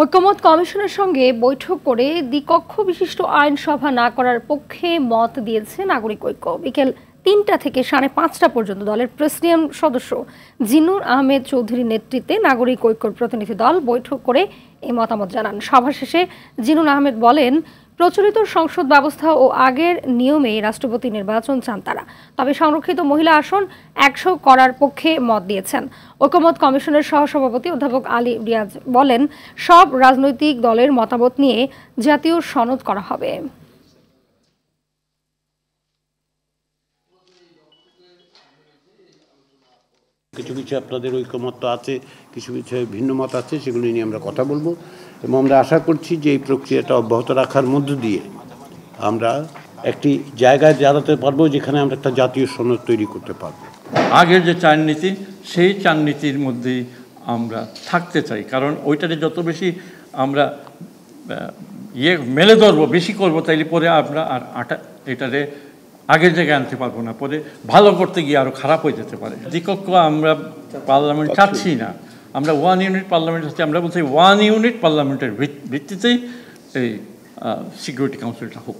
ঐকমত্য কমিশনের সঙ্গে বৈঠক করে দ্বিকক্ষ বিশিষ্ট আইনসভা না করার পক্ষে মত দিয়েছে নাগরিক ঐক্য। বিকেল ৩টা থেকে ৫:৩০ পর্যন্ত দলের প্রেসিডিয়াম সদস্য জিন্নুর আহমেদ চৌধুরীর নেতৃত্বে নাগরিক ঐক্যর প্রতিনিধি দল বৈঠক করে এই মতামত জানান। সভা শেষে জিন্নুর আহমেদ বলেন, প্রচলিত সংসদ ব্যবস্থা ও আগের নিয়মে রাষ্ট্রপতি নির্বাচন চান তারা, তবে সংরক্ষিত মহিলা আসন ১০০ করার পক্ষে মত দিয়েছেন। ঐকমত্য কমিশনের সহসভাপতি অধ্যাপক আলী রিয়াজ বলেন, সব রাজনৈতিক দলের মতামত নিয়ে জাতীয় সনদ করা হবে। কিছু কিছু আপনাদের ঐকমত্য আছে, কিছু কিছু ভিন্ন মত আছে, সেগুলো নিয়ে আমরা কথা বলবো এবং আমরা আশা করছি যে এই প্রক্রিয়াটা অব্যাহত রাখার মধ্য দিয়ে আমরা একটি জায়গায় দাঁড়াতে পারবো যেখানে আমরা একটা জাতীয় সনদ তৈরি করতে পারবো। আগের যে চারনীতি, সেই চারনীতির মধ্যেই আমরা থাকতে চাই, কারণ ওইটাতে যত বেশি আমরা মেলে ধরবো, বেশি করবো, তাইলে পরে আমরা আর এটারে আগের জায়গায় আনতে পারবো না, পরে ভালো করতে গিয়ে আরও খারাপ হয়ে যেতে পারে। দ্বিকক্ষ আমরা পার্লামেন্ট চাচ্ছি না, আমরা ওয়ান ইউনিট পার্লামেন্ট চাচ্ছি। আমরা বলছি ওয়ান ইউনিট পার্লামেন্টের ভিত্তিতেই এই সিকিউরিটি কাউন্সিলটা হোক।